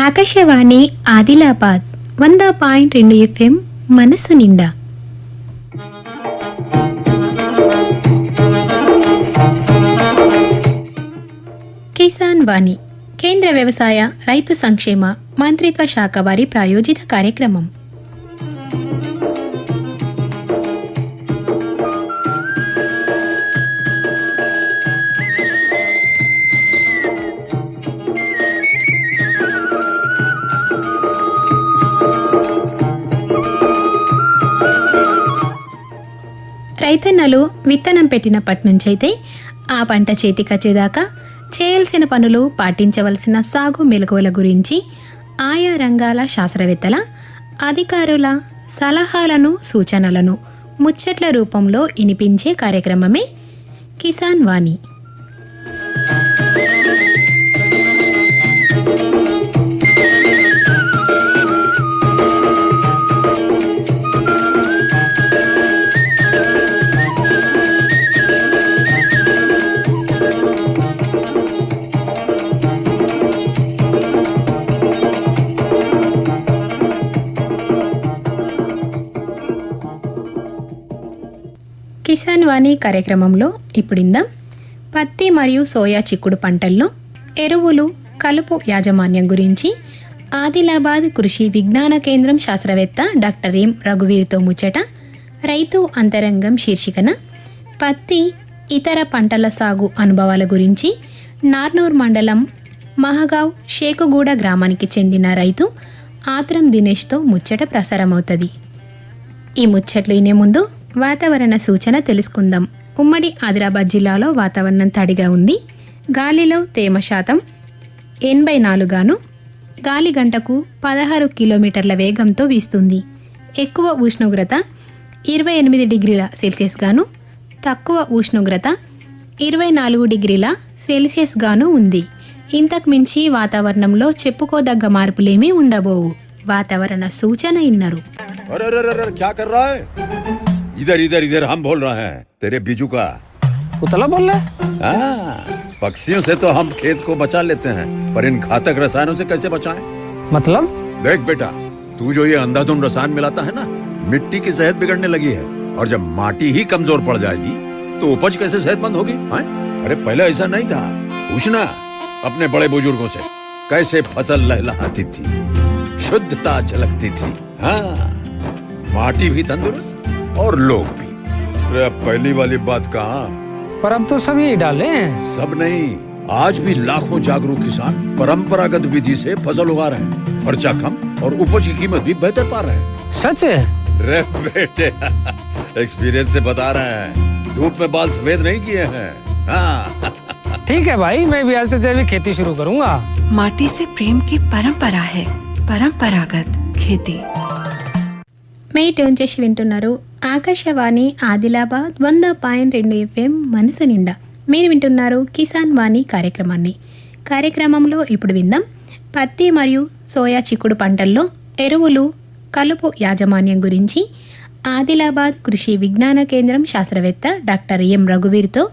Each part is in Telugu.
ఆకాశవాణి ఆదిలాబాద్ 100.2 FM మనసు నిండా. కిసాన్ వాణి కేంద్ర వ్యవసాయ రైతు సంక్షేమ మంత్రిత్వ శాఖ వారి ప్రాయోజిత కార్యక్రమం. రైతన్నలు విత్తనం పెట్టినప్పటి నుంచైతే ఆ పంట చేతికొచ్చేదాకా చేయాల్సిన పనులు, పాటించవలసిన సాగు మెలకువల గురించి ఆయా రంగాల శాస్త్రవేత్తల, అధికారుల సలహాలను, సూచనలను ముచ్చట్ల రూపంలో వినిపించే కార్యక్రమమే కిసాన్ వాణి. కిసాన్ వాణి కార్యక్రమంలో ఇప్పుడిందాం పత్తి మరియు సోయా చిక్కుడు పంటల్లో ఎరువులు, కలుపు యాజమాన్యం గురించి ఆదిలాబాద్ కృషి విజ్ఞాన కేంద్రం శాస్త్రవేత్త డాక్టర్ ఎం రఘువీర్తో ముచ్చట. రైతు అంతరంగం శీర్షికన పత్తి ఇతర పంటల సాగు అనుభవాల గురించి నార్నూర్ మండలం మహగావ్ షేకుగూడ గ్రామానికి చెందిన రైతు ఆత్రం దినేష్తో ముచ్చట ప్రసారమవుతుంది. ఈ ముచ్చట్లు వినే ముందు వాతావరణ సూచన తెలుసుకుందాం. ఉమ్మడి ఆదిలాబాద్ జిల్లాలో వాతావరణం తడిగా ఉంది. గాలిలో తేమ శాతం 84గాను, గాలి గంటకు 16 కిలోమీటర్ల వేగంతో వీస్తుంది. ఎక్కువ ఉష్ణోగ్రత 28 డిగ్రీల సెల్సియస్ గాను, తక్కువ ఉష్ణోగ్రత 24 డిగ్రీల సెల్సియస్ గాను ఉంది. ఇంతకు మించి వాతావరణంలో చెప్పుకోదగ్గ మార్పులేమీ ఉండబోవు. వాతావరణ సూచన ఇన్నారు. इधर इधर इधर हम बोल रहे हैं तेरे बीजू का उतला बोल रहा है? पक्षियों से तो हम खेत को बचा लेते हैं, पर इन घातक रसायनों से कैसे बचाएं? मतलब? देख बेटा, तू जो ये अंधाधुंध रसायन मिलाता है ना, मिट्टी की सेहत बिगड़ने लगी है। और जब माटी ही कमजोर पड़ जाएगी तो उपज कैसे सेहतमंद होगी? अरे पहले ऐसा नहीं था। पूछना अपने बड़े बुजुर्गों से, कैसे फसल लहलहाती थी, शुद्धता झलकती थी। हाँ, माटी भी तंदुरुस्त और लोग भी। पहली वाली बात कहाँ? पर अब तो सभी डाले हैं। सब नहीं, आज भी लाखों जागरूक किसान परंपरागत विधि से फसल उगा रहे हैं। खर्चा कम और उपज की कीमत भी बेहतर पा रहे हैं। सच है? रे बेटे, एक्सपीरियंस से बता रहे हैं, धूप में बाल सफेद नहीं किए हैं। हाँ। ठीक है भाई, मैं भी आज से जैविक खेती शुरू करूंगा। माटी से प्रेम की परंपरा है, परंपरागत खेती. మే ట్యూన్ చేసి వింటున్నారు ఆకాశవాణి ఆదిలాబాద్ 100.2 FM మనసు నిండా. మీరు వింటున్నారు కిసాన్ వాణి కార్యక్రమాన్ని. కార్యక్రమంలో ఇప్పుడు విందాం పత్తి మరియు సోయా చిక్కుడు పంటల్లో ఎరువులు, కలుపు యాజమాన్యం గురించి ఆదిలాబాద్ కృషి విజ్ఞాన కేంద్రం శాస్త్రవేత్త డాక్టర్ ఎం రఘువీర్తో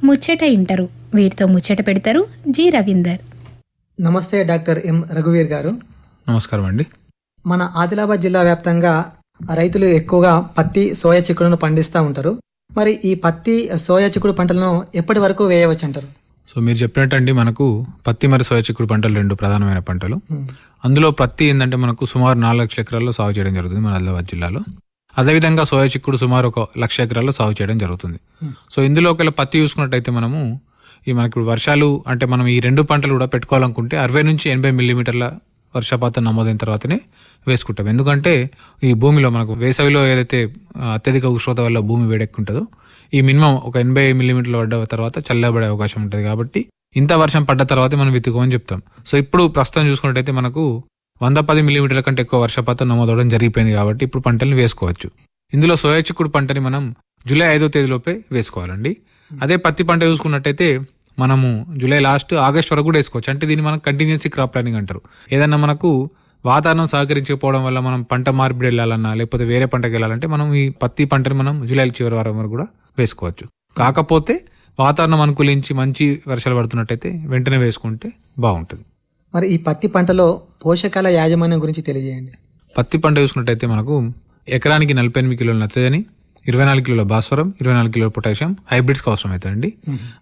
ముచ్చట ఇంటారు. వీరితో ముచ్చట పెడతారు జి రవీందర్. నమస్తే డాక్టర్ ఎం రఘువీర్ గారు. నమస్కారం అండి. మన ఆదిలాబాద్ జిల్లా వ్యాప్తంగా రైతులు ఎక్కువగా పత్తి, సోయా చిక్కుడును పండిస్తూ ఉంటారు. మరి ఈ పత్తి, సోయా చిక్కుడు పంటలను ఎప్పటి వరకు వేయవచ్చు అంటారు? సో మీరు చెప్పినట్టండి, మనకు పత్తి మరియు సోయా చిక్కుడు పంటలు రెండు ప్రధానమైన పంటలు. అందులో పత్తి ఏంటంటే మనకు సుమారు 4 లక్షల ఎకరాల్లో సాగు చేయడం జరుగుతుంది మన ఆదిలాబాద్ జిల్లాలో. అదేవిధంగా సోయా చిక్కుడు సుమారు 1 లక్ష ఎకరాల్లో సాగు చేయడం జరుగుతుంది. సో ఇందులో ఒకవేళ పత్తి చూసుకున్నట్టయితే మనము మనకి వర్షాలు అంటే మనం ఈ రెండు పంటలు కూడా పెట్టుకోవాలనుకుంటే 60 నుంచి 80 మిల్లీమీటర్ల వర్షపాతం నమోదైన తర్వాతనే వేసుకుంటాం. ఎందుకంటే ఈ భూమిలో మనకు వేసవిలో ఏదైతే అత్యధిక ఉష్ణోగ్రత వల్ల భూమి వేడెక్కుంటుందో ఈ మినిమం ఒక 80 మిల్లీమీటర్లు పడ్డ తర్వాత చల్లబడే అవకాశం ఉంటుంది. కాబట్టి ఇంత వర్షం పడ్డ తర్వాతే మనం విత్తుకోమని చెప్తాం. సో ఇప్పుడు ప్రస్తుతం చూసుకున్నట్టయితే మనకు 110 మిల్లీమీటర్ల కంటే ఎక్కువ వర్షపాతం నమోదవడం జరిగిపోయింది. కాబట్టి ఇప్పుడు పంటలను వేసుకోవచ్చు. ఇందులో సోయా చిక్కుడు పంటని మనం జూలై 5వ తేదీలోపే వేసుకోవాలండి. అదే పత్తి పంట చూసుకున్నట్టయితే మనము జూలై లాస్ట్, ఆగస్ట్ వరకు కూడా వేసుకోవచ్చు. అంటే దీన్ని మనం కంటిన్యూసీ క్రాప్ ప్లానింగ్ అంటారు. ఏదన్నా మనకు వాతావరణం సహకరించకపోవడం వల్ల మనం పంట మార్పిడి వెళ్ళాలన్నా లేకపోతే వేరే పంటకు వెళ్ళాలంటే మనం ఈ పత్తి పంటని మనం జూలై చివరి వారం వరకు కూడా వేసుకోవచ్చు. కాకపోతే వాతావరణం అనుకూలించి మంచి వర్షాలు పడుతున్నట్టయితే వెంటనే వేసుకుంటే బాగుంటుంది. మరి ఈ పత్తి పంటలో పోషకాల యాజమాన్యం గురించి తెలియజేయండి. పత్తి పంట చూసుకున్నట్టయితే మనకు ఎకరానికి 48 కిలోల నత్రజని, 24 కిలోల భాస్వరం, 24 కిలోల పొటాషియం హైబ్రిడ్స్కి అవసరం అవుతుందండి.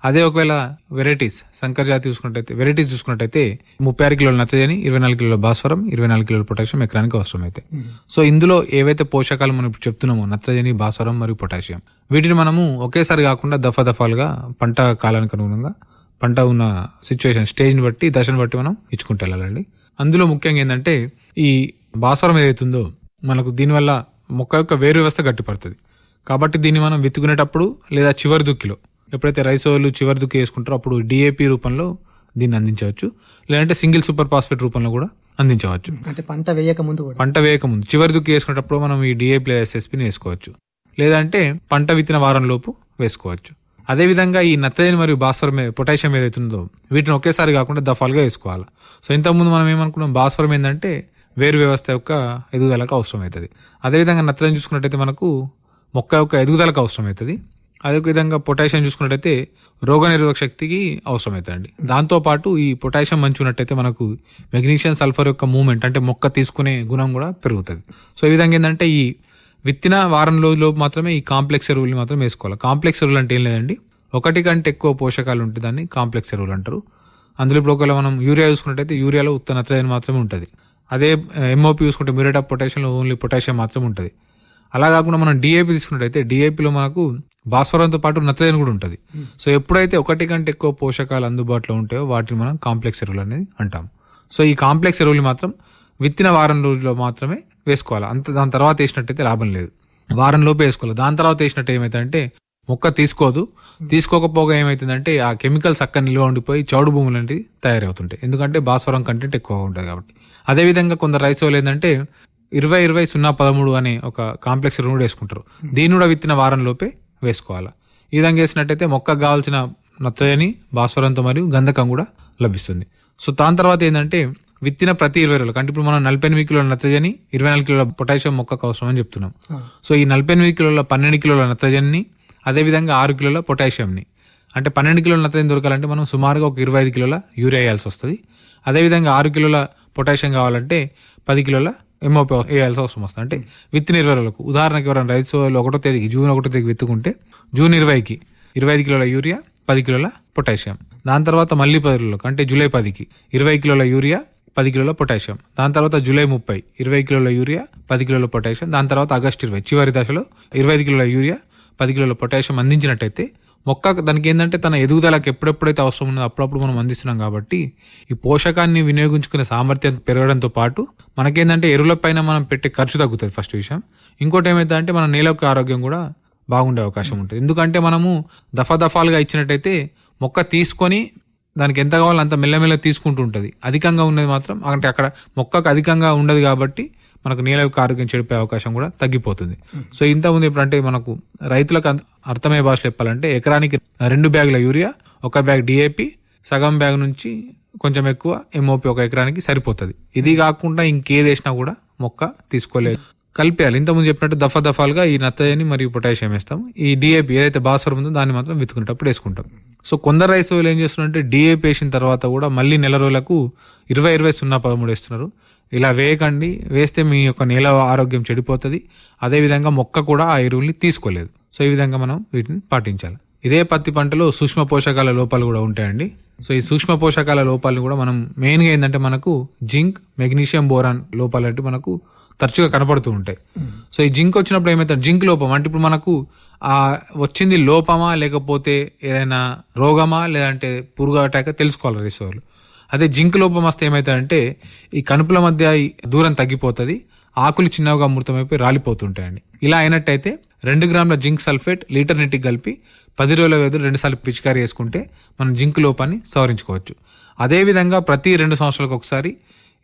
అదే ఒకవేళ వెరైటీస్ సంకర జాతి చూసుకున్నట్టయితే 36 కిలోల నత్రజని, 24 కిలోల భాస్వరం, 24 కిలోల పొటాషియం ఎకరానికి అవసరం అవుతాయి. సో ఇందులో ఏవైతే పోషకాలు మనం ఇప్పుడు చెప్తున్నామో నత్రజని, భాస్వరం మరియు పొటాషియం, వీటిని మనము ఒకేసారి కాకుండా దఫాలుగా పంట కాలానికి అనుగుణంగా పంట ఉన్న సిచ్యువేషన్ స్టేజ్ని బట్టి దశను బట్టి మనం ఇచ్చుకుంటూ వెళ్ళాలండి. అందులో ముఖ్యంగా ఏంటంటే ఈ భాస్వరం ఏదైతుందో మనకు దీనివల్ల మొక్క యొక్క వేరు వ్యవస్థ గట్టిపడుతుంది. కాబట్టి దీన్ని మనం విత్తుకునేటప్పుడు లేదా చివరి దుక్కిలో ఎప్పుడైతే రైసోలు చివరి దుక్కి వేసుకుంటారో అప్పుడు డిఏపి రూపంలో దీన్ని అందించవచ్చు, లేదంటే సింగిల్ సూపర్ ఫాస్ఫేట్ రూపంలో కూడా అందించవచ్చు. అంటే పంట వేయక ముందు చివరి దుక్కి వేసుకునేటప్పుడు మనం ఈ డిఏపి లేదా ఎస్ఎస్పిని వేసుకోవచ్చు, లేదంటే పంట విత్తిన వారం లోపు వేసుకోవచ్చు. అదేవిధంగా ఈ నత్రజని మరియు భాస్వరం పొటాషియం ఏదైతుందో వీటిని ఒకేసారి కాకుండా దఫాలుగా వేసుకోవాలి. సో ఇంతకుముందు మనం ఏమనుకున్నాం, భాస్వరం ఏంటంటే వేరు వ్యవస్థ యొక్క ఎదుగుదలకు అవసరం అవుతుంది. అదేవిధంగా నత్రజని చూసుకున్నట్టయితే మనకు మొక్క యొక్క ఎదుగుదలకు అవసరం అవుతుంది. అదేవిధంగా పొటాషియం చూసుకున్నట్టయితే రోగనిరోధక శక్తికి అవసరం అవుతుంది. దాంతోపాటు ఈ పొటాషియం మంచి ఉన్నట్టయితే మనకు మెగ్నీషియం, సల్ఫర్ యొక్క మూవ్మెంట్ అంటే మొక్క తీసుకునే గుణం కూడా పెరుగుతుంది. సో ఈ విధంగా ఏంటంటే ఈ విత్తిన వారం రోజుల్లో మాత్రమే ఈ కాంప్లెక్స్ ఎరువులు మాత్రం వేసుకోవాలి. కాంప్లెక్స్ ఎరువులు అంటే ఏం లేదండి, ఒకటి కంటే ఎక్కువ పోషకాలు ఉంటే దాన్ని కాంప్లెక్స్ ఎరువులు అంటారు. అందులో ఇప్పుడు ఒకవేళ మనం యూరియా చూసుకున్నట్టయితే యూరియాలో ఉత్త నత్రజని మాత్రమే ఉంటుంది. అదే ఎంఓపి చూసుకుంటే మ్యూరేట్ ఆఫ్ పొటాషియంలో ఓన్లీ పొటాషియం మాత్రమే ఉంటుంది. అలా కాకుండా మనం డిఏపి తీసుకున్నట్టయితే డిఏపిలో మనకు భాస్వరంతో పాటు నత్రజని కూడా ఉంటుంది. సో ఎప్పుడైతే ఒకటి కంటే ఎక్కువ పోషకాలు అందుబాటులో ఉంటాయో వాటిని మనం కాంప్లెక్స్ ఎరువులు అనేది అంటాం. సో ఈ కాంప్లెక్స్ ఎరువులు మాత్రం విత్తిన వారం రోజుల్లో మాత్రమే వేసుకోవాలి. దాని తర్వాత వేసినట్టయితే లాభం లేదు, వారం లోపే వేసుకోవాలి. దాని తర్వాత వేసినట్టు ఏమవుతుందంటే మొక్క తీసుకోకపోగా ఏమవుతుందంటే ఆ కెమికల్స్ అక్కడ నిల్వ ఉండిపోయి చౌడు భూములు అనేవి తయారవుతుంటాయి, ఎందుకంటే భాస్వరం కంటెంట్ ఎక్కువగా ఉంటుంది కాబట్టి. అదేవిధంగా కొందరు రైతులు ఏంటంటే 20-20-0-13 అనే ఒక కాంప్లెక్స్ ఎరువును వేసుకుంటారు. దీన్ని కూడా విత్తిన వారం లోపే వేసుకోవాలి. ఈ విధంగా వేసినట్టయితే మొక్కకు కావాల్సిన నత్రజని, భాస్వరంతో మరియు గంధకం కూడా లభిస్తుంది. సో దాని తర్వాత ఏంటంటే విత్తిన ప్రతి 20 రోజులకు అంటే ఇప్పుడు మనం 48 కిలోల నత్రజని, 24 కిలోల పొటాషియం మొక్కకు అవసరం అని చెప్తున్నాం. సో ఈ 48 కిలోల 12 కిలోల నత్రజని, అదేవిధంగా 6 కిలోల పొటాషియంని, అంటే 12 కిలోల నత్రజని దొరకాలంటే మనం సుమారుగా ఒక 25 కిలోల యూరియా వేయాల్సి వస్తుంది. అదేవిధంగా 6 కిలోల పొటాషియం కావాలంటే 10 కిలోల ఎంఓపి వేయాల్సి అవసరం వస్తుంది. అంటే విత్తిన 20 రోజులకు. ఉదాహరణకు ఎవరైనా రైతు జూన్ 1 తేదీకి విత్తుకుంటే జూన్ 20కి 25 కిలోల యూరియా, 10 కిలోల పొటాషియం. దాని తర్వాత మళ్ళీ 10 రోజులకు అంటే జూలై 10కి 20 కిలోల యూరియా, 10 కిలోల పొటాషియం. దాని తర్వాత జూలై 30 20 కిలోల యూరియా, 10 కిలోల పొటాషియం. దాని తర్వాత ఆగస్టు 20 చివరి దశలో 25 కిలోల యూరియా, 10 కిలోల పొటాషియం అందించినట్టయితే మొక్క దానికి ఏంటంటే తన ఎదుగుదలకు ఎప్పుడెప్పుడైతే అవసరం ఉన్నదో అప్పుడప్పుడు మనం అందిస్తున్నాం. కాబట్టి ఈ పోషకాన్ని వినియోగించుకునే సామర్థ్యం పెరగడంతో పాటు మనకేంటంటే ఎరువుల పైన మనం పెట్టే ఖర్చు తగ్గుతుంది ఫస్ట్ విషయం. ఇంకోటి ఏమైందంటే మన నేల యొక్క ఆరోగ్యం కూడా బాగుండే అవకాశం ఉంటుంది. ఎందుకంటే మనము దఫాలుగా ఇచ్చినట్టయితే మొక్క తీసుకొని దానికి ఎంత కావాలో అంత మెల్లమెల్ల తీసుకుంటూ ఉంటుంది. అధికంగా ఉన్నది మాత్రం అంటే అక్కడ మొక్కకు అధికంగా ఉండదు కాబట్టి మనకు నేల యొక్క ఆరోగ్యం చెడిపోయే అవకాశం కూడా తగ్గిపోతుంది. సో ఇంతకుముందు ఇప్పుడు అంటే మనకు రైతులకు అర్థమయ్యే భాషలో చెప్పాలంటే ఎకరానికి 2 బ్యాగుల యూరియా, 1 బ్యాగ్ డిఏపి, సగం బ్యాగ్ నుంచి కొంచెం ఎక్కువ ఎంఓపి ఒక ఎకరానికి సరిపోతుంది. ఇది కాకుండా ఇంకేది వేసినా కూడా మొక్క తీసుకోలేదు, కలిపేయాలి. ఇంతకుముందు చెప్పినట్టు దఫాలుగా ఈ నత్రజని మరియు పొటాషియం వేస్తాం. ఈ డిఏపి ఏదైతే భాస్వరం ఉందో దాన్ని మాత్రం విత్తుకునేటప్పుడు వేసుకుంటాం. సో కొందరు రైతులు ఏం చేస్తున్నారంటే డిఏపి వేసిన తర్వాత కూడా మళ్ళీ నెల రోజులకు 20-20-0-13 వేస్తున్నారు. ఇలా వేయకండి, వేస్తే మీ యొక్క నేల ఆరోగ్యం చెడిపోతుంది. అదేవిధంగా మొక్క కూడా ఆ ఎరువుల్ని తీసుకోలేదు. సో ఈ విధంగా మనం వీటిని పాటించాలి. ఇదే పత్తి పంటలో సూక్ష్మ పోషకాల లోపాలు కూడా ఉంటాయండి. సో ఈ సూక్ష్మ పోషకాల లోపాలను కూడా మనం మెయిన్గా ఏంటంటే మనకు జింక్, మెగ్నీషియం, బోరాన్ లోపాలు అంటే మనకు తరచుగా కనపడుతూ ఉంటాయి. సో ఈ జింక్ వచ్చినప్పుడు ఏమవుతుంది, జింక్ లోపం అంటే ఇప్పుడు మనకు వచ్చింది లోపమా లేకపోతే ఏదైనా రోగమా లేదంటే పురుగు అటాక్ తెలుసుకోవాలి రిసోర్లు. అదే జింక్ లోపం వస్తే ఏమవుతాయంటే ఈ కనుపుల మధ్య దూరం తగ్గిపోతుంది, ఆకులు చిన్నగా మృతమైపోయి రాలిపోతుంటాయండి. ఇలా అయినట్టయితే 2 గ్రాముల జింక్ సల్ఫేట్ లీటర్ నీటికి కలిపి 10 రోజుల వ్యవధిలో 2 సార్లు పిచికారీ చేసుకుంటే మనం జింక్ లోపాన్ని సవరించుకోవచ్చు. అదేవిధంగా ప్రతి 2 సంవత్సరాలకు ఒకసారి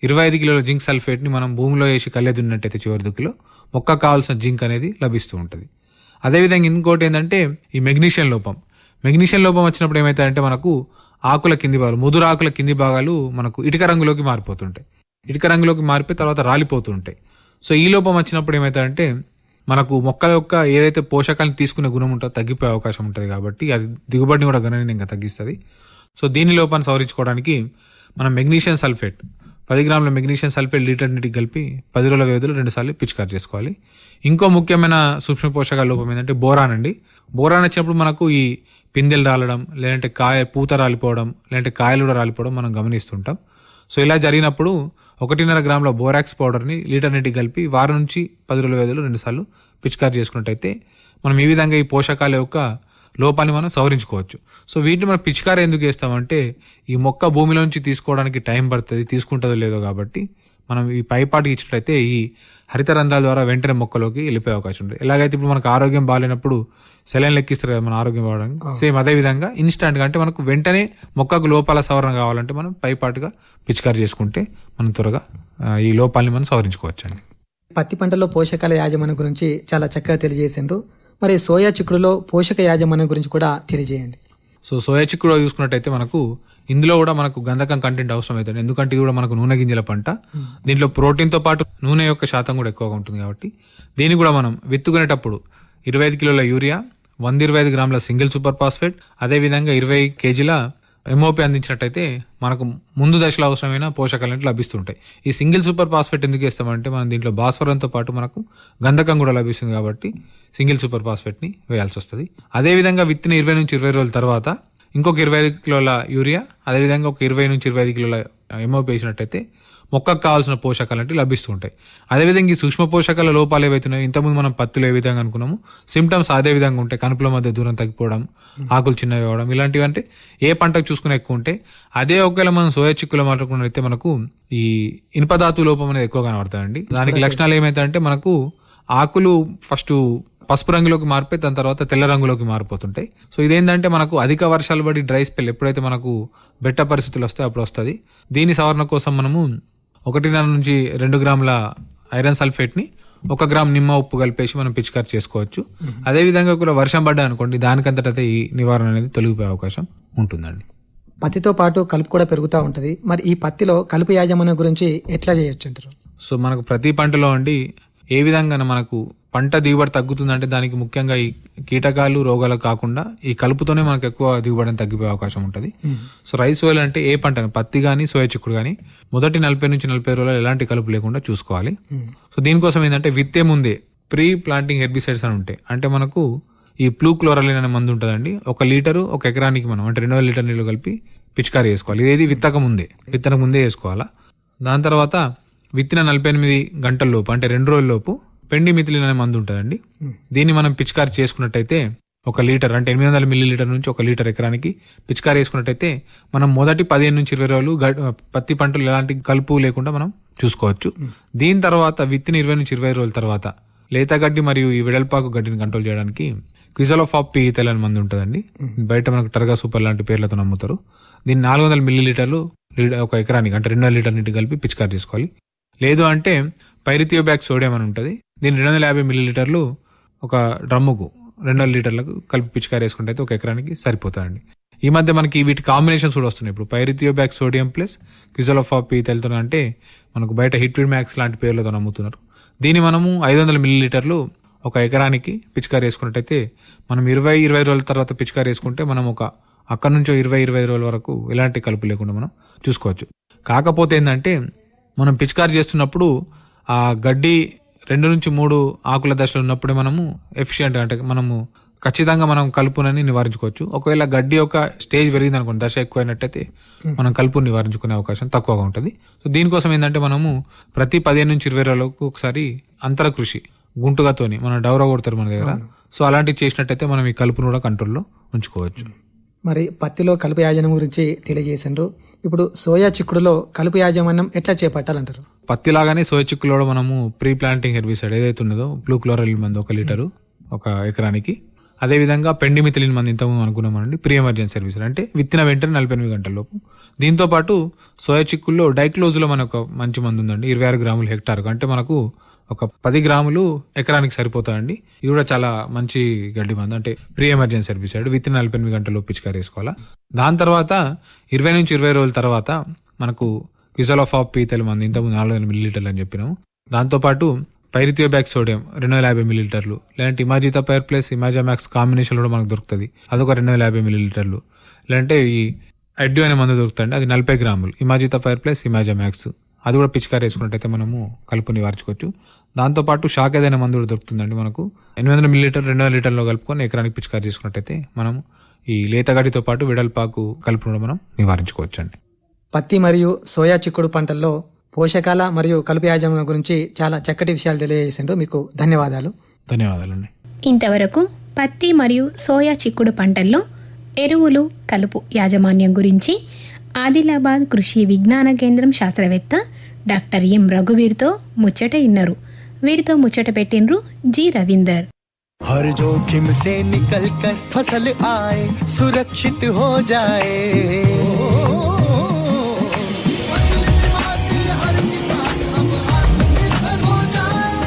25 కిలోల జింక్ సల్ఫేట్ని మనం భూమిలో వేసి కళ్ళెదున్నట్టయితే చివరి దుక్కిలో మొక్క కావాల్సిన జింక్ అనేది లభిస్తూ ఉంటుంది. అదేవిధంగా ఇంకోటి ఏంటంటే ఈ మెగ్నీషియం లోపం వచ్చినప్పుడు ఏమవుతాయంటే మనకు ఆకుల కింది భాగాలు, ముదురు ఆకుల కింది భాగాలు మనకు ఇటుక రంగులోకి మారిపోతుంటాయి. ఇటుక రంగులోకి మారిపోయి తర్వాత రాలిపోతుంటాయి. సో ఈ లోపం వచ్చినప్పుడు ఏమవుతాయంటే మనకు మొక్కల యొక్క ఏదైతే పోషకాలను తీసుకునే గుణం ఉంటుందో తగ్గిపోయే అవకాశం ఉంటుంది. కాబట్టి అది దిగుబడిని కూడా గణనీయంగా తగ్గిస్తుంది. సో దీని లోపాన్ని సవరించుకోవడానికి మనం మెగ్నీషియం సల్ఫేట్ 10 గ్రాముల మెగ్నీషియం సల్ఫేట్ లీటర్ నీటికి కలిపి 10 రోజుల వ్యవధిలో 2 సార్లు పిచికారి చేసుకోవాలి. ఇంకో ముఖ్యమైన సూక్ష్మ పోషకాల లోపం ఏంటంటే బోరాన్ అండి. బోరాన్ వచ్చినప్పుడు మనకు ఈ పిందెలు రాలడం, లేదంటే పూత రాలిపోవడం, లేదంటే కాయలు కూడా రాలిపోవడం మనం గమనిస్తుంటాం. సో ఇలా జరిగినప్పుడు 1.5 గ్రాముల బోరాక్స్ పౌడర్ని లీటర్ నీటికి కలిపి వారం నుంచి 10 రోజుల వ్యవధిలో 2 సార్లు పిచికారి చేసుకున్నట్టయితే మనం ఈ విధంగా ఈ పోషకాల యొక్క లోపాన్ని మనం సవరించుకోవచ్చు. సో వీటిని మనం పిచికారి ఎందుకు వేస్తామంటే ఈ మొక్క భూమిలోంచి తీసుకోవడానికి టైం పడుతుంది, తీసుకుంటుందో లేదో కాబట్టి మనం ఈ పైపాటికి ఇచ్చినట్లయితే ఈ హరిత రంధ్రాల ద్వారా వెంటనే మొక్కలోకి వెళ్ళిపోయే అవకాశం ఉంటుంది. ఎలాగైతే ఇప్పుడు మనకు ఆరోగ్యం బాగాలేనప్పుడు సెలైన్ లెక్కిస్తారు కదా మన ఆరోగ్యం బాగడానికి, సేమ్ అదే విధంగా ఇన్స్టాంట్గా అంటే మనకు వెంటనే మొక్కకు లోపాల సవరణ కావాలంటే మనం పైపాటుగా పిచికారి చేసుకుంటే మనం త్వరగా ఈ లోపాలని మనం సవరించుకోవచ్చు అండి. పత్తి పంటలో పోషకాల యాజమాన్యం గురించి చాలా చక్కగా తెలియజేసిండ్రు. మరి సోయా చిక్కుడులో పోషక యాజమాన్యం గురించి కూడా తెలియజేయండి. సో సోయా చిక్కుడు చూసుకున్నట్టయితే మనకు ఇందులో కూడా మనకు గంధకం కంటెంట్ అవసరం అవుతుంది. ఎందుకంటే ఇది కూడా మనకు నూనె గింజల పంట. దీంట్లో ప్రోటీన్తో పాటు నూనె యొక్క శాతం కూడా ఎక్కువగా ఉంటుంది కాబట్టి దీన్ని కూడా మనం విత్తుకునేటప్పుడు 25 కిలోల యూరియా, 125 గ్రాముల సింగిల్ సూపర్ ఫాస్ఫేట్, అదేవిధంగా 20 కేజీల ఎంఓపి అందించినట్టయితే మనకు ముందు దశలో అవసరమైన పోషకాలు లభిస్తుంటాయి. ఈ సింగిల్ సూపర్ ఫాస్ఫేట్ ఎందుకు వేస్తామంటే మనం దీంట్లో భాస్వరంతో పాటు మనకు గంధకం కూడా లభిస్తుంది కాబట్టి సింగిల్ సూపర్ ఫాస్ఫేట్ని వేయాల్సి వస్తుంది. అదేవిధంగా విత్తిన 20 నుంచి 20 రోజుల తర్వాత ఇంకొక 25 కిలోల యూరియా, అదేవిధంగా ఒక 20 నుంచి 25 కిలోల ఎంఓపి వేసినట్టయితే మొక్కకు కావాల్సిన పోషకాలు అంటే లభిస్తుంటాయి. అదేవిధంగా ఈ సూక్ష్మ పోషకాల లోపాలు ఏవైతున్నాయో ఇంతకుముందు మనం పత్తులు ఏ విధంగా అనుకున్నాము సిమ్టమ్స్ అదే విధంగా ఉంటాయి. కనుపుల మధ్య దూరం తగ్గిపోవడం, ఆకులు చిన్నవి అవ్వడం, ఇలాంటివి అంటే ఏ పంటకు చూసుకునే ఎక్కువ ఉంటాయి. అదే ఒకవేళ మనం సోయా చిక్కులో మాట్లాడుకున్నట్లయితే మనకు ఈ ఇనుపధాతు లోపం అనేది ఎక్కువ కనబడతాయండి. దానికి లక్షణాలు ఏమైతాయంటే మనకు ఆకులు ఫస్ట్ పసుపు రంగులోకి మారిపోయి దాని తర్వాత తెల్ల రంగులోకి మారిపోతుంటాయి. సో ఇదేంటంటే మనకు అధిక వర్షాలు పడి డ్రై స్పెల్ ఎప్పుడైతే మనకు బెట్ట పరిస్థితులు వస్తాయో అప్పుడు వస్తుంది. దీని సవరణ కోసం మనము 1.5 నుంచి 2 గ్రాముల ఐరన్ సల్ఫేట్ని 1 గ్రామ్ నిమ్మ ఉప్పు కలిపేసి మనం పిచికారి చేసుకోవచ్చు. అదేవిధంగా కూడా వర్షం పడ్డా అనుకోండి దానికంతటైతే ఈ నివారణ అనేది తొలగిపోయే అవకాశం ఉంటుందండి. పత్తితో పాటు కలుపు కూడా పెరుగుతూ ఉంటుంది. మరి ఈ పత్తిలో కలుపు యాజమాన్యం గురించి ఎట్లా చేయొచ్చు అంటారు? సో మనకు ప్రతి పంటలో అండి ఏ విధంగా మనకు పంట దిగుబడి తగ్గుతుందంటే దానికి ముఖ్యంగా ఈ కీటకాలు రోగాలు కాకుండా ఈ కలుపుతోనే మనకు ఎక్కువ దిగుబడిని తగ్గిపోయే అవకాశం ఉంటుంది. సో రైస్ ఆయిల్ అంటే ఏ పంట పత్తి కానీ సోయా చిక్కుడు కానీ మొదటి 40 నుంచి 40 రోజులు ఎలాంటి కలుపు లేకుండా చూసుకోవాలి. సో దీనికోసం ఏంటంటే విత్తే ముందే ప్రీ ప్లాంటింగ్ హెర్బిసైడ్స్ అని ఉంటాయి. అంటే మనకు ఈ ఫ్లూక్లోరలిన్ అనే మందు ఉంటుందండి. 1 లీటరు 1 ఎకరానికి మనం అంటే 200 లీటర్ నీళ్ళు కలిపి పిచికారి చేసుకోవాలి. ఇదేది విత్తక ముందే వేసుకోవాలా. దాని తర్వాత విత్తిన 48 గంటల లోపు అంటే 2 రోజుల లోపు పెండిమిథిలిన్ అనే మందు ఉంటుందండి. దీన్ని మనం పిచికారి చేసుకున్నట్టయితే 1 లీటర్ అంటే 800 మిల్లీలీటర్ నుంచి 1 లీటర్ ఎకరానికి పిచికారి వేసుకున్నట్టయితే మనం మొదటి 15 నుంచి 20 రోజులు పత్తి పంటలు ఎలాంటి కలుపు లేకుండా మనం చూసుకోవచ్చు. దీని తర్వాత విత్తిన 20 నుంచి 20 రోజుల తర్వాత లేత గడ్డి మరియు ఈ వెడల్పాకు గడ్డిని కంట్రోల్ చేయడానికి క్విజలోఫాప్ పీఈథైల్ అనే మందు ఉంటుందండి. బయట మనకు టర్గా సూపర్ లాంటి పేర్లతో నమ్ముతారు. దీన్ని 400 మిల్లీలీటర్లు 1 ఎకరానికి అంటే 200 లీటర్ నీటి కలిపి పిచికారి చేసుకోవాలి. లేదు అంటే పైరిథియోబ్యాక్ సోడియం అని ఉంటుంది. దీన్ని 250 మిల్లీలీటర్లు 1 డ్రమ్ముకు 200 లీటర్లకు కలిపి పిచికారి వేసుకుంటే 1 ఎకరానికి సరిపోతాయండి. ఈ మధ్య మనకి వీటి కాంబినేషన్స్ కూడా వస్తున్నాయి. ఇప్పుడు పైరిథియోబ్యాక్ సోడియం ప్లస్ క్విజలోఫాప్ పీఈథైల్తో అంటే మనకు బయట హిట్విడ్ మ్యాక్స్ లాంటి పేర్లతో నమ్ముతున్నారు. దీన్ని మనము 500 మిల్లీలీటర్లు 1 ఎకరానికి పిచికారి వేసుకున్నట్టయితే మనం 20 రోజుల తర్వాత పిచికారి వేసుకుంటే మనం అక్కడ నుంచో 20 రోజుల వరకు ఎలాంటి కలుపు లేకుండా మనం చూసుకోవచ్చు. కాకపోతే ఏంటంటే మనం పిచికారి చేస్తున్నప్పుడు ఆ గడ్డి 2 నుంచి 3 ఆకుల దశలో ఉన్నప్పుడే మనము ఎఫిషియెంట్ అంటే మనము ఖచ్చితంగా మనం కలుపునని నివారించుకోవచ్చు. ఒకవేళ గడ్డి యొక్క స్టేజ్ పెరిగింది అనుకోండి, దశ ఎక్కువైనట్టయితే మనం కలుపుని నివారించుకునే అవకాశం తక్కువగా ఉంటుంది. సో దీనికోసం ఏంటంటే మనము ప్రతి 15 నుంచి 20 రోజులకు ఒకసారి అంతర కృషి గుంటుగాతోని మన డౌరా కొడతారు మన దగ్గర. సో అలాంటివి చేసినట్టయితే మనం ఈ కలుపును కూడా కంట్రోల్లో ఉంచుకోవచ్చు. మరి పత్తిలో కలుపు యాజమాన్యం గురించి తెలియజేసిండ్రు. ఇప్పుడు సోయా చిక్కుడులో కలుపు యాజమాన్యం ఎట్లా చేపట్టాలంటారు? పత్తి లాగానే సోయా చిక్కులో కూడా మనము ప్రీ ప్లాంటింగ్ హెర్బిసైడ్ ఏదైతే ఉన్నదో ఫ్లూక్లోరలిన్ మందు 1 లీటరు 1 ఎకరానికి, అదేవిధంగా పెండిమిథిలిన్ మందు ఇంతకుముందు అనుకున్నామండి ప్రీ ఎమర్జెన్సీ హెర్బిసైడ్ అంటే విత్తిన వెంటనే 48 గంటల లోపు. దీంతో పాటు సోయా చిక్కుల్లో డైక్లోజులో మనకు మంచి మందు ఉందండి 26 గ్రాములు హెక్టార్కు అంటే మనకు 10 గ్రాములు ఎకరానికి సరిపోతాయండి. ఇది కూడా చాలా మంచి గడ్డి మందు అంటే ప్రీ ఎమర్జెన్సీ హెర్బిసైడ్ విత్తిన 48 గంటల లోపు పిచికారి వేసుకోవాలా. దాని తర్వాత 20 నుంచి 20 రోజుల తర్వాత మనకు క్విజలోఫాప్ పీఈథైల్ మందు ఇంతకుముందు 400 మిల్లీలీటర్లు అని చెప్పినాము. దాంతోపాటు పైరిథియోబ్యాక్ సోడియం 250 మిల్లీలీటర్లు, లేదంటే ఇమాజితాపైర్ ప్లస్ ఇమాజామాక్స్ కాంబినేషన్ కూడా మనకు దొరుకుతుంది, అదొక 250 మిల్లీలీటర్లు. లేదంటే ఈ ఎడ్యూ అనే మందు దొరుకుతుంది, అది 40 గ్రాములు ఇమాజితా ఫైర్ ప్లస్ ఇమాజా మ్యాక్స్, అది కూడా పిచికారి వేసుకున్నట్టయితే మనము కలుపు నివారించుకోవచ్చు. దాంతోపాటు షాక్ ఏదైనా మందు కూడా దొరుకుతుందండి మనకు, 800 మిల్లీలీటర్ 200 లీటర్లో కలుపుకొని ఎకరానికి పిచికారి చేసుకున్నట్టయితే మనం ఈ లేతగడ్డితో పాటు వెడల్పాకు కలుపును మనం నివారించుకోవచ్చు అండి. పత్తి మరియు సోయా చిక్కుడు పంటల్లో పోషకాల మరియు కలుపు యాజమాన్యం గురించి చాలా చక్కటి విషయాలు తెలియజేసిండ్రు. మీకు ధన్యవాదాలు. ధన్యవాదాలండి. ఇంతవరకు పత్తి మరియు సోయా చిక్కుడు పంటల్లో ఎరువులు కలుపు యాజమాన్యం గురించి ఆదిలాబాద్ కృషి విజ్ఞాన కేంద్రం శాస్త్రవేత్త డాక్టర్ ఎం రఘువీర్తో ముచ్చట ఇన్నారు. వీరితో ముచ్చట పెట్టిండ్రు జి రవీందర్. हर जोखिम से निकल कर फसल आए, सुरक्षित हो जाए। फसल बीमा से हर किसान अब आत्मनिर्भर हो जाए।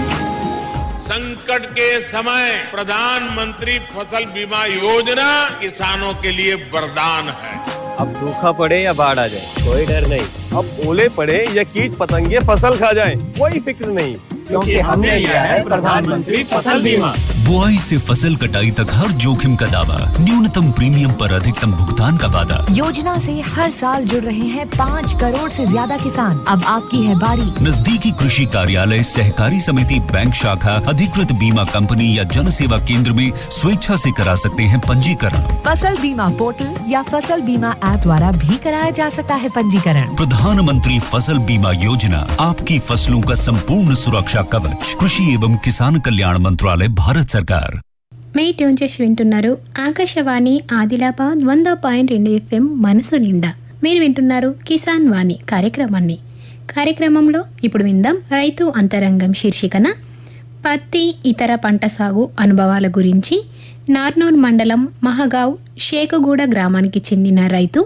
संकट के समय प्रधानमंत्री फसल बीमा योजना किसानों के लिए वरदान है। अब सूखा पड़े या बाढ़ आ जाए कोई डर नहीं, अब ओले पड़े या कीट पतंगे फसल खा जाए कोई फिक्र नहीं, क्योंकि हमने लिया है प्रधानमंत्री फसल बीमा। बुआई से फसल कटाई तक हर जोखिम का दावा, न्यूनतम प्रीमियम पर अधिकतम भुगतान का वादा। योजना से हर साल जुड़ रहे हैं 5 करोड़ से ज्यादा किसान। अब आपकी है बारी। नजदीकी कृषि कार्यालय, सहकारी समिति, बैंक शाखा, अधिकृत बीमा कंपनी या जन सेवा केंद्र में स्वेच्छा से करा सकते हैं पंजीकरण। फसल बीमा पोर्टल या फसल बीमा ऐप द्वारा भी कराया जा सकता है पंजीकरण। प्रधानमंत्री फसल बीमा योजना, आपकी फसलों का संपूर्ण सुरक्षा कवच। कृषि एवं किसान कल्याण मंत्रालय, भारत सरकार। మే ట్యూన్ చేసి వింటున్నారు ఆకాశవాణి ఆదిలాబాద్ 100.2 FM మనసు నిండా. మీరు వింటున్నారు కిసాన్ వాణి కార్యక్రమాన్ని. కార్యక్రమంలో ఇప్పుడు విందాం రైతు అంతరంగం శీర్షికన పత్తి ఇతర పంట సాగు అనుభవాల గురించి నార్నూర్ మండలం మహగావ్ షేకుగూడ గ్రామానికి చెందిన రైతు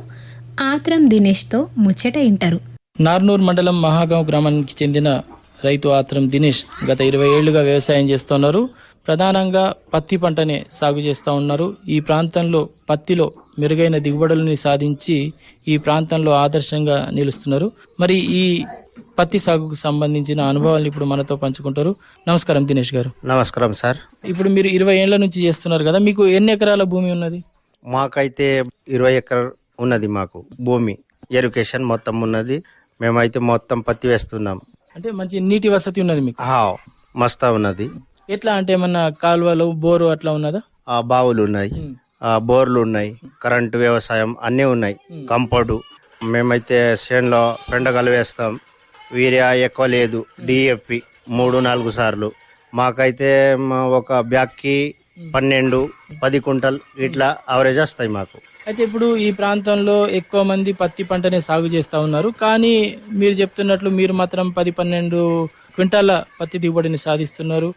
ఆత్రం దినేష్తో ముచ్చట ఇంటారు. నార్నూర్ మండలం మహాగావ్ గ్రామానికి చెందిన రైతు ఆత్రం దినేష్ గత 20 ఏళ్లుగా వ్యవసాయం చేస్తున్నారు. ప్రధానంగా పత్తి పంటనే సాగు చేస్తూ ఉన్నారు. ఈ ప్రాంతంలో పత్తిలో మెరుగైన దిగుబడులని సాధించి ఈ ప్రాంతంలో ఆదర్శంగా నిలుస్తున్నారు. మరి ఈ పత్తి సాగుకు సంబంధించిన అనుభవాలను ఇప్పుడు మనతో పంచుకుంటారు. నమస్కారం దినేష్ గారు. నమస్కారం సార్. ఇప్పుడు మీరు 20 ఏళ్ల నుంచి చేస్తున్నారు కదా, మీకు ఎన్ని ఎకరాల భూమి ఉన్నది? మాకైతే 20 ఎకర్ ఉన్నది. మాకు భూమి ఎరుకేషన్ మొత్తం ఉన్నది. మేమైతే మొత్తం పత్తి వేస్తున్నాం. అంటే మంచి నీటి వసతి ఉన్నది మీకు? మస్తా ఉన్నది. ఎట్లా అంటే ఏమన్నా కాలువలు బోరు అట్లా ఉన్నదా? బావులు ఉన్నాయి, బోర్లు ఉన్నాయి, కరెంటు వ్యవసాయం అన్నీ ఉన్నాయి. కంపౌండ్ మేమైతే చేనులో పెండగలు వేస్తాం. వీరియా ఎక్కువ లేదు, డిఎఫ్పి 3-4 సార్లు. మాకైతే ఒక బ్యాగ్కి 12-10 కుంటల్ ఇట్లా అవరేజ్ వస్తాయి మాకు. అయితే ఇప్పుడు ఈ ప్రాంతంలో ఎక్కువ మంది పత్తి పంటనే సాగు చేస్తూ ఉన్నారు, కానీ మీరు చెప్తున్నట్లు మీరు మాత్రం 10-12 క్వింటాల పత్తి దిగుబడిని సాధిస్తున్నారు.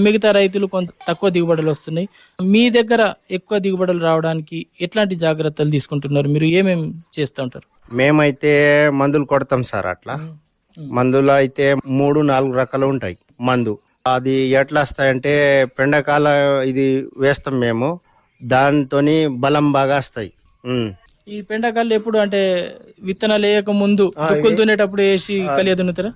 మిగతా రైతులు కొంత తక్కువ దిగుబడులు వస్తున్నాయి. మీ దగ్గర ఎక్కువ దిగుబడులు రావడానికి ఎట్లాంటి జాగ్రత్తలు తీసుకుంటున్నారు? మీరు ఏమేమి చేస్తూ ఉంటారు? మేమైతే మందులు కొడతాం సార్. అట్లా మందులు అయితే 3-4 రకాలు ఉంటాయి మందు. అది ఎట్లా వస్తాయంటే పెండకాల ఇది వేస్తాం మేము, దాంతోని బలం బాగా వస్తాయి. ఈ పెండకాలు ఎప్పుడు అంటే విత్తనాలు వేయక ముందు దుక్కులు దున్నేటప్పుడు వేసి కలియ దున్నుతారా?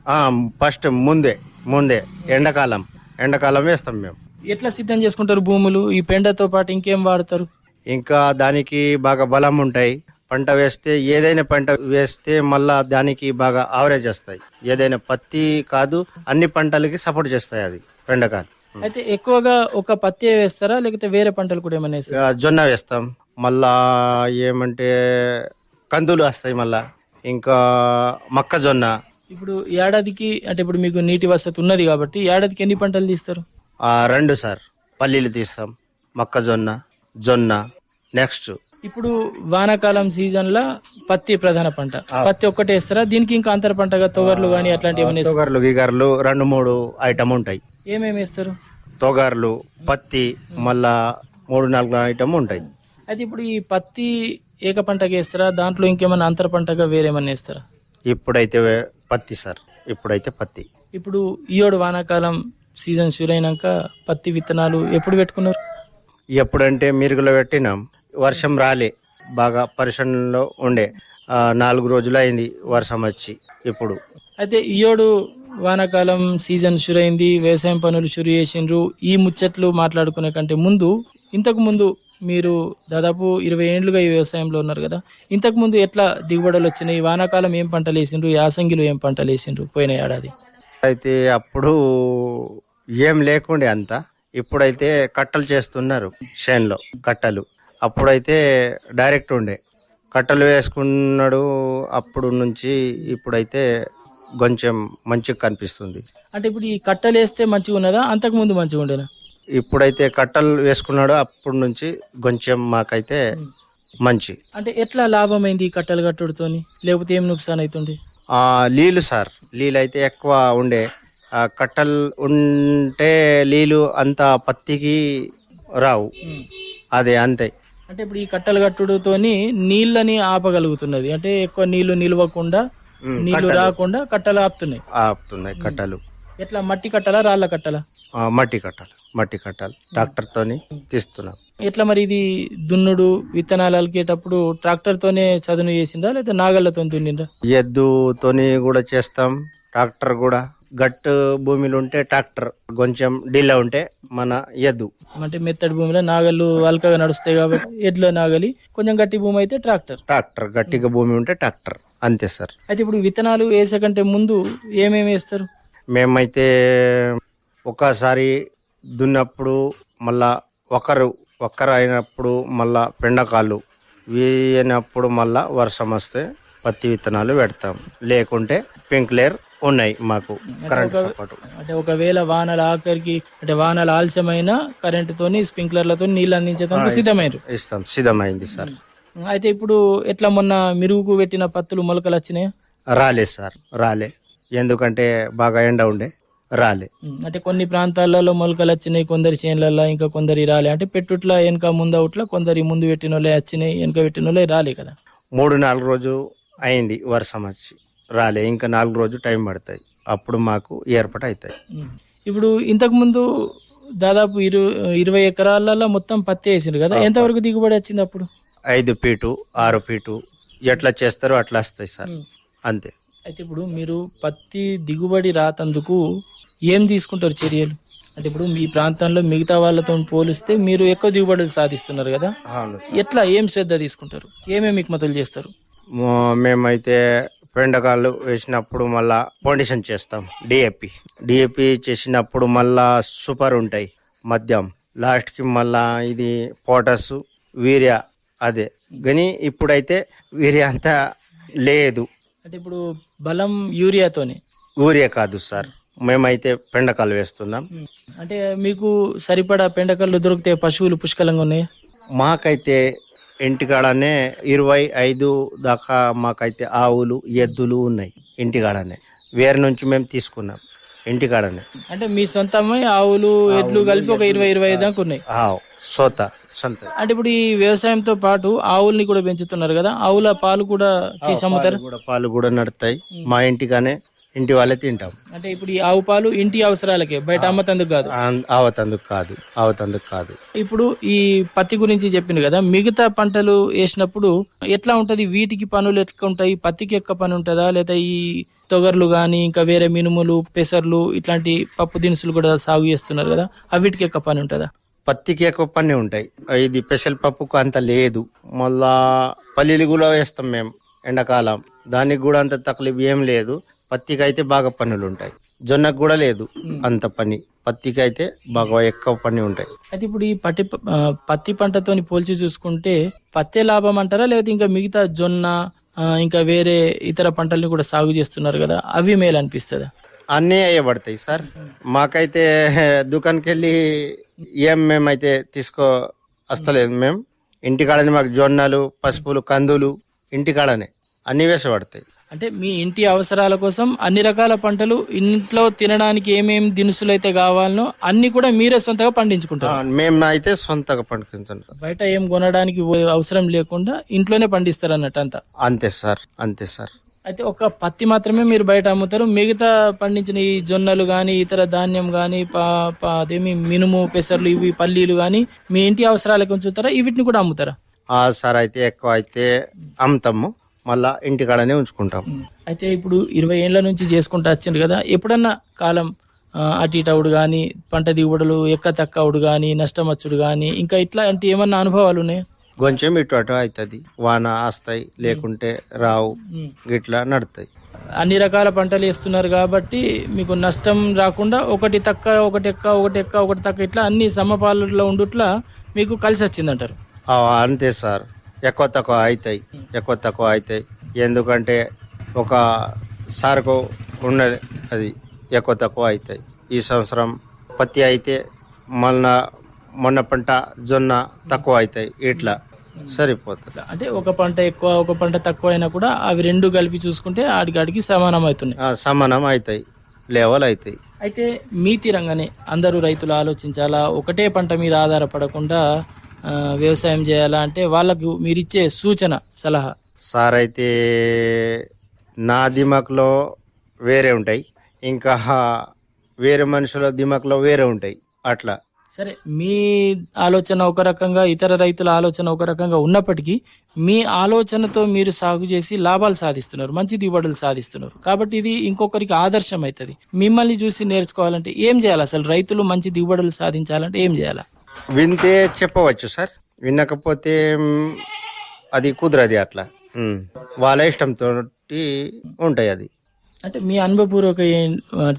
ఫస్ట్ ముందే ఎండాకాలం వేస్తాం మేము. ఎట్లా సిద్ధం చేసుకుంటారు భూములు? ఈ పెండతో పాటు ఇంకేం వాడతారు? ఇంకా దానికి బాగా బలం ఉంటాయి. పంట వేస్తే ఏదైనా పంట వేస్తే మళ్ళా దానికి బాగా ఆవరేజ్ వస్తాయి. ఏదైనా పత్తి కాదు అన్ని పంటలకి సపోర్ట్ చేస్తాయి అది పెండకాలు. అయితే ఎక్కువగా ఒక పత్తి వేస్తారా లేకపోతే వేరే పంటలు కూడా ఏమైనా వేస్తారా? జొన్న వేస్తాం, మళ్ళా ఏమంటే కందులు వస్తాయి, మళ్ళా ఇంకా మొక్కజొన్న. ఇప్పుడు ఏడాదికి అంటే ఇప్పుడు మీకు నీటి వసతి ఉన్నది కాబట్టి ఏడాదికి ఎన్ని పంటలు తీస్తారు? 2 సార్ పల్లీలు తీస్తాం, మొక్కజొన్న, జొన్న. నెక్స్ట్ ఇప్పుడు వానాకాలం సీజన్ లా పత్తి ప్రధాన పంట. పత్తి ఒక్కటే వేస్తారా? దీనికి ఇంకా అంతర పంటగా తొగర్లు కానీ అట్లాంటి ఏమైనా? తొగర్లు గిగర్లు 2-3 ఐటమ్ ఉంటాయి. ఏమేమి వేస్తారు? తొగర్లు, పత్తి, మళ్ళా 3-4 ఐటమ్ ఉంటాయి. అయితే ఇప్పుడు ఈ పత్తి ఏక పంటగా వేస్తారా? దాంట్లో ఇంకేమైనా అంతర పంటగా వేరేమన్నా వేస్తారా? ఇప్పుడైతే పత్తి సార్, ఇప్పుడైతే పత్తి. ఇప్పుడు ఈయోడు వానాకాలం సీజన్ షూర్ అయినాక పత్తి విత్తనాలు ఎప్పుడు పెట్టుకున్నారు? ఎప్పుడంటే మిరుగులో పెట్టినాం, వర్షం రాలే, బాగా పరిశ్రమలో ఉండే. 4 రోజులు అయింది వర్షం వచ్చి ఇప్పుడు. అయితే ఈయోడు వానాకాలం సీజన్ షురు అయింది, వ్యవసాయం పనులు షురు చేసిండ్రు. ఈ ముచ్చట్లు మాట్లాడుకునే కంటే ముందు ఇంతకు ముందు మీరు దాదాపు 20 ఏళ్ళుగా ఈ వ్యవసాయంలో ఉన్నారు కదా, ఇంతకు ముందు ఎట్లా దిగుబడులు వచ్చినాయి? వానాకాలం ఏం పంటలు వేసిండ్రు, యాసంగిలో ఏం పంటలు వేసిండ్రు పోయిన ఏడాది? అయితే అప్పుడు ఏం లేకుండే అంతా. ఇప్పుడైతే కట్టలు చేస్తున్నారు చేన్లో కట్టలు. అప్పుడైతే డైరెక్ట్ ఉండే కట్టలు వేసుకున్నాడు. అప్పుడు నుంచి ఇప్పుడైతే కొంచెం మంచిగా కనిపిస్తుంది. అంటే ఇప్పుడు ఈ కట్టలు వేస్తే మంచిగా ఉన్నదా, అంతకు ముందు మంచిగా ఉండేనా? ఇప్పుడైతే కట్టలు వేసుకున్నాడు. అప్పటి నుంచి కొంచెం మాకైతే మంచి. అంటే ఎట్లా లాభమైంది ఈ కట్టలు కట్టుడుతోని, లేకపోతే ఏం నుక్సాన్ అవుతుంది? నీళ్ళు సార్, నీళ్ళు అయితే ఎక్కువ ఉండే. కట్టలు ఉంటే నీళ్ళు అంత పత్తికి రావు. అదే అంతే. అంటే ఇప్పుడు ఈ కట్టలు కట్టుడుతోని నీళ్ళని ఆపగలుగుతున్నది, అంటే ఎక్కువ నీళ్లు నిలవకుండా నీళ్లు రాకుండా కట్టలు ఆపుతున్నాయి కట్టలు. ఎట్లా మట్టి కట్టలా రాళ్ళ కట్టలా? మట్టి కట్టాలి ట్రాక్టర్ తోని తీస్తున్నాం. ఎట్లా మరి ఇది దున్నుడు విత్తనాలు అలికేటప్పుడు ట్రాక్టర్ తోనే చదును చేసిందా లేదా నాగళ్ళతో దున్నిందా? ఎద్దుతోని కూడా చేస్తాం, ట్రాక్టర్ కూడా. గట్టు భూమిలో ఉంటే ట్రాక్టర్, కొంచెం డీలా ఉంటే మన ఎద్దు. అంటే మెత్తడి భూమిలో నాగళ్ళు అల్కగా నడుస్తాయి కాబట్టి ఎడ్ల నాగలి, కొంచెం గట్టి భూమి అయితే ట్రాక్టర్ గట్టిగా భూమి ఉంటే ట్రాక్టర్, అంతే సార్. అయితే ఇప్పుడు విత్తనాలు వేసే కంటే ముందు ఏమేమి వేస్తారు? మేమైతే ఒకసారి దున్నప్పుడు మళ్ళా ఒక్కరు అయినప్పుడు మళ్ళా పెండకాళ్ళు వేయనప్పుడు మళ్ళా వర్షం వస్తే పత్తి విత్తనాలు పెడతాం. లేకుంటే స్ప్రింక్లర్ ఉన్నాయి మాకు కరెంట్ సపోర్ట్. అంటే ఒకవేళ వానల ఆఖరికి అంటే వానల ఆలస్యమైన కరెంటుతోని స్ప్రింక్లర్లతో నీళ్ళు అందించడానికి సిద్ధమైంది సార్. అయితే ఇప్పుడు ఎట్లా మొన్న మిరుగుకు పెట్టిన పత్తులు మొలకలు వచ్చినాయా? రాలే సార్, ఎందుకంటే బాగా ఎండ ఉండే రాలే. అంటే కొన్ని ప్రాంతాలలో మొలకలు వచ్చినాయి, కొందరి చేనులలో, ఇంకా కొందరి రాలే. అంటే పెట్టుట్లా వెనక ముందవుట్లా కొందరి ముందు పెట్టిన వాళ్ళే వచ్చినాయి, వెనక పెట్టిన వాళ్ళే రాలే కదా. 3-4 రోజు అయింది వర్షం వచ్చి, రాలే. ఇంకా 4 రోజు టైం పడతాయి, అప్పుడు మాకు ఏర్పాటు అవుతాయి. ఇప్పుడు ఇంతకు ముందు దాదాపు 20 ఎకరాలలో మొత్తం పత్తి వేసిండ్రు కదా, ఎంతవరకు దిగుబడి వచ్చింది అప్పుడు? 5 ఫీటు 6 ఫీటు ఎట్లా చేస్తారో అట్లా వస్తాయి సార్, అంతే. అయితే ఇప్పుడు మీరు పత్తి దిగుబడి రాతందుకు ఏం తీసుకుంటారు చర్యలు? అంటే ఇప్పుడు మీ ప్రాంతంలో మిగతా వాళ్ళతో పోలిస్తే మీరు ఎక్కువ దిగుబడులు సాధిస్తున్నారు కదా, ఎట్లా ఏం శ్రద్ధ తీసుకుంటారు, ఏమేమి మిక్మతులు చేస్తారు? మేమైతే పెండకాలు వేసినప్పుడు మళ్ళా ఫౌండేషన్ చేస్తాం, డిఏపి చేసినప్పుడు మళ్ళా సూపర్ ఉంటాయి మద్యం, లాస్ట్ కి మళ్ళా ఇది పొటాస్ వీరియా. అదే కానీ ఇప్పుడైతే వీరియా అంతా లేదు. అంటే ఇప్పుడు బలం యూరియా కాదు సార్, మేమైతే పెండకాలు వేస్తున్నాం. అంటే మీకు సరిపడా పెండకాలు దొరికితే పశువులు పుష్కలంగా ఉన్నాయి? మాకైతే ఇంటికాడనే 25 దాకా మాకైతే ఆవులు ఎద్దులు ఉన్నాయి ఇంటికాడనే. వేరే నుంచి మేము తీసుకున్నాం ఇంటికాడనే. అంటే మీ సొంతమై ఆవులు ఎడ్లు కలిపి ఒక 20-25 దాకా ఉన్నాయి సొంత. అంటే ఇప్పుడు ఈ వ్యవసాయంతో పాటు ఆవుల్ని కూడా పెంచుతున్నారు కదా, ఆవుల పాలు కూడా తీసి అమ్ముతారు? పాలు కూడా నడుతాయి మా ఇంటిగానే, ఇంటి వాళ్ళే తింటాం. అంటే ఇప్పుడు ఈ ఆవు పాలు ఇంటి అవసరాలకే, బయట అమ్మతందుకు కాదు? అవతందుకు కాదు. ఇప్పుడు ఈ పత్తి గురించి చెప్పింది కదా, మిగతా పంటలు వేసినప్పుడు ఎట్లా ఉంటది? వీటికి పనులు ఎట్లా ఉంటాయి? పత్తికి ఎక్కువ పని ఉంటుందా, లేదా ఈ తొగర్లు గాని ఇంకా వేరే మినుములు పెసర్లు ఇట్లాంటి పప్పు దినుసులు కూడా సాగు చేస్తున్నారు కదా, అవిటికి ఎక్కువ పని ఉంటుందా? పత్తికి ఎక్కువ పని ఉంటాయి. ఇది పెసల్ పప్పుకు అంత లేదు. మళ్ళా పల్లీలు కూడా వేస్తాం మేము ఎండాకాలం, దానికి కూడా అంత తక్లీఫ్ ఏం లేదు. పత్తికి అయితే బాగా పనులు ఉంటాయి, జొన్నకు కూడా లేదు అంత పని, పత్తికి అయితే బాగా ఎక్కువ పని ఉంటాయి. అయితే ఇప్పుడు ఈ పత్తి పంటతో పోల్చి చూసుకుంటే పత్తే లాభం అంటారా, లేదా ఇంకా మిగతా జొన్న ఇంకా వేరే ఇతర పంటల్ని కూడా సాగు చేస్తున్నారు కదా, అవి మేలు అనిపిస్తుందా? అన్నీ అయ్యబడతాయి సార్. మాకైతే దుకాణానికి వెళ్ళి మేమైతే వస్తలేదు. మేము ఇంటికాడనే మాకు జొన్నలు, పసుపులు, కందులు ఇంటికాడనే అన్ని వేసబడతాయి. అంటే మీ ఇంటి అవసరాల కోసం అన్ని రకాల పంటలు, ఇంట్లో తినడానికి ఏమేమి దినుసులు అయితే కావాలనో అన్ని కూడా మీరే సొంతగా పండించుకుంటారు? మేము అయితే సొంతగా పండించుకుంటాం, బయట ఏం కొనడానికి అవసరం లేకుండా ఇంట్లోనే పండిస్తారు అన్నట్టు అంతా? అంతే సార్. అయితే ఒక పత్తి మాత్రమే మీరు బయట అమ్ముతారు, మిగతా పండించిన ఈ జొన్నలు గాని ఇతర ధాన్యం గాని అదేమి మినుము పెసర్లు ఇవి పల్లీలు గాని మీ ఇంటి అవసరాలకు ఉంచుతారా, వీటిని కూడా అమ్ముతారా? సార్ అయితే ఎక్కువ అయితే అమ్ముతాము, మళ్ళా ఇంటికాడనే ఉంచుకుంటాం. అయితే ఇప్పుడు 20 ఏళ్ల నుంచి చేసుకుంటూ వచ్చిండ్రు కదా, ఎప్పుడన్నా కాలం అటు ఇటు అవుడు కానీ, పంట దిగుబడులు ఎక్క తక్క అవుడు కానీ, నష్టం వచ్చుడు కానీ, ఇంకా ఇట్లాంటి ఏమన్నా అనుభవాలు ఉన్నాయి? కొంచెం ఇటు అటు అవుతుంది, వాన వస్తాయి, లేకుంటే రావు, గిట్లా నడుతాయి. అన్ని రకాల పంటలు వేస్తున్నారు కాబట్టి మీకు నష్టం రాకుండా ఒకటి తక్క ఒకటి ఎక్క ఒకటి ఎక్క ఒకటి తక్క ఇట్లా అన్ని సమపాలలో ఉండుట్లా మీకు కలిసి వచ్చిందంటారు. అంతే సార్, ఎక్కువ తక్కువ అవుతాయి. ఎందుకంటే ఒక సార్కు ఉన్నది అది ఎక్కువ తక్కువ అవుతాయి. ఈ సంవత్సరం పత్తి అయితే మొన్న పంట జొన్న తక్కువ అవుతాయి, ఇట్లా సరిపోతుంది. అంటే ఒక పంట ఎక్కువ ఒక పంట తక్కువ అయినా కూడా అవి రెండు కలిపి చూసుకుంటే ఆడికాడికి సమానం అవుతున్నాయి. సమానం అవుతాయి, లెవెల్ అవుతాయి. అయితే మీ తీరంగానే అందరూ రైతులు ఆలోచించాలా, ఒకటే పంట మీద ఆధారపడకుండా వ్యవసాయం చేయాలా అంటే వాళ్ళకు మీరిచ్చే సూచన సలహా? సార్ అయితే నా దిమాక్లో వేరే ఉంటాయి, ఇంకా వేరే మనుషుల దిమాక్లో వేరే ఉంటాయి, అట్లా. సరే, మీ ఆలోచన ఒక రకంగా, ఇతర రైతుల ఆలోచన ఒక రకంగా ఉన్నప్పటికీ మీ ఆలోచనతో మీరు సాగు చేసి లాభాలు సాధిస్తున్నారు, మంచి దిగుబడులు సాధిస్తున్నారు. కాబట్టి ఇది ఇంకొకరికి ఆదర్శం అవుతుంది. మిమ్మల్ని చూసి నేర్చుకోవాలంటే ఏం చేయాలి? అసలు రైతులు మంచి దిగుబడులు సాధించాలంటే ఏం చేయాలి? వింటే చెప్పవచ్చు సార్, వినకపోతే అది కుదరది. అట్లా వాళ్ళ ఇష్టంతో ఉంటాయి. అది అంటే మీ అనుభవపూర్వక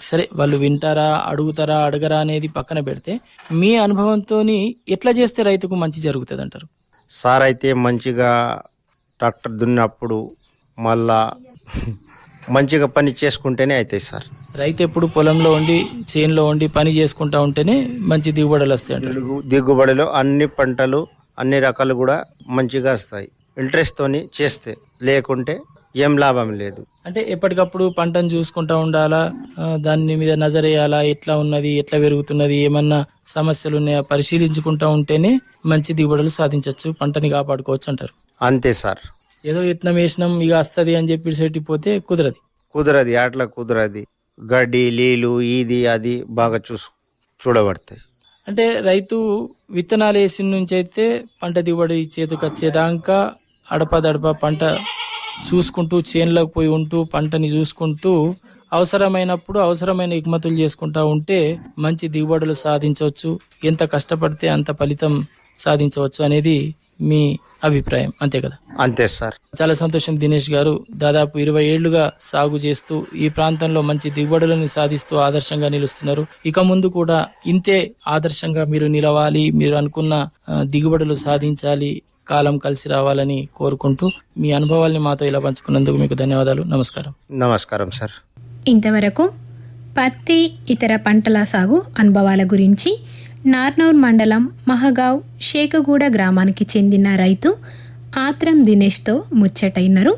సరే, వాళ్ళు వింటారా అడుగుతారా అడగరా అనేది పక్కన పెడితే మీ అనుభవంతో ఎట్లా చేస్తే రైతుకు మంచి జరుగుతుంది అంటారు? సార్ అయితే మంచిగా ట్రాక్టర్ దున్నప్పుడు మళ్ళా మంచిగా పని చేసుకుంటేనే అవుతాయి సార్. రైతు ఎప్పుడు పొలంలో ఉండి చేనులో ఉండి పని చేసుకుంటా ఉంటేనే మంచి దిగుబడులు వస్తాయి అంటారు. దిగుబడిలో అన్ని పంటలు అన్ని రకాలు కూడా మంచిగా వస్తాయి ఇంట్రెస్ట్ తోని చేస్తే, లేకుంటే ఏం లాభం లేదు. అంటే ఎప్పటికప్పుడు పంటను చూసుకుంటా ఉండాలా, దాని మీద నజరేయాలా, ఎట్లా ఉన్నది, ఎట్లా పెరుగుతున్నది, ఏమన్నా సమస్యలు ఉన్నాయా పరిశీలించుకుంటా ఉంటేనే మంచి దిగుబడులు సాధించవచ్చు, పంటని కాపాడుకోవచ్చు అంటారు. అంతే సార్. ఏదో యత్నం వేసినాం ఇక వస్తుంది అని చెప్పి సెట్టిపోతే కుదరది, అట్లా కుదరది. గడ్డి నీళ్ళు ఇది అది బాగా చూడబడతాయి. అంటే రైతు విత్తనాలు వేసిన నుంచి అయితే పంట దిగుబడి చేతికి వచ్చేదాకా అడపదడప పంట చూసుకుంటూ, చేనులోకి పోయి ఉంటూ, పంటని చూసుకుంటూ, అవసరమైనప్పుడు అవసరమైన ఎగుమతులు చేసుకుంటా ఉంటే మంచి దిగుబడులు సాధించవచ్చు. ఎంత కష్టపడితే అంత ఫలితం సాధించవచ్చు అనేది మీ అభిప్రాయం, అంతే కదా? అంతే సార్. చాలా సంతోషం దినేష్ గారు. దాదాపు 20 ఏళ్లుగా సాగు చేస్తూ ఈ ప్రాంతంలో మంచి దిగుబడులను సాధిస్తూ ఆదర్శంగా నిలుస్తున్నారు. ఇక ముందు కూడా ఇంతే ఆదర్శంగా మీరు నిలవాలి, మీరు అనుకున్న దిగుబడులు సాధించాలి, కాలం కలిసి రావాలని కోరుకుంటూ మీ అనుభవాల్ని మాతో ఇలా పంచుకున్నందుకు మీకు ధన్యవాదాలు. నమస్కారం సార్. ఇంతవరకు పత్తి ఇతర పంటల సాగు అనుభవాల గురించి నార్నూర్ మండలం మహగావ్ షేకగూడ గ్రామానికి చెందిన రైతు ఆత్రం దినేష్తో ముచ్చటైనరు.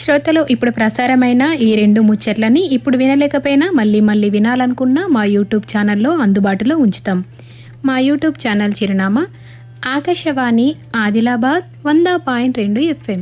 శ్రోతలు, ఇప్పుడు ప్రసారమైన ఈ 2 ముచ్చట్లని ఇప్పుడు వినలేకపోయినా మళ్ళీ వినాలనుకున్నా మా యూట్యూబ్ ఛానల్లో అందుబాటులో ఉంచుతాం. మా యూట్యూబ్ ఛానల్ చిరునామా ఆకాశవాణి ఆదిలాబాద్ 100.2 FM.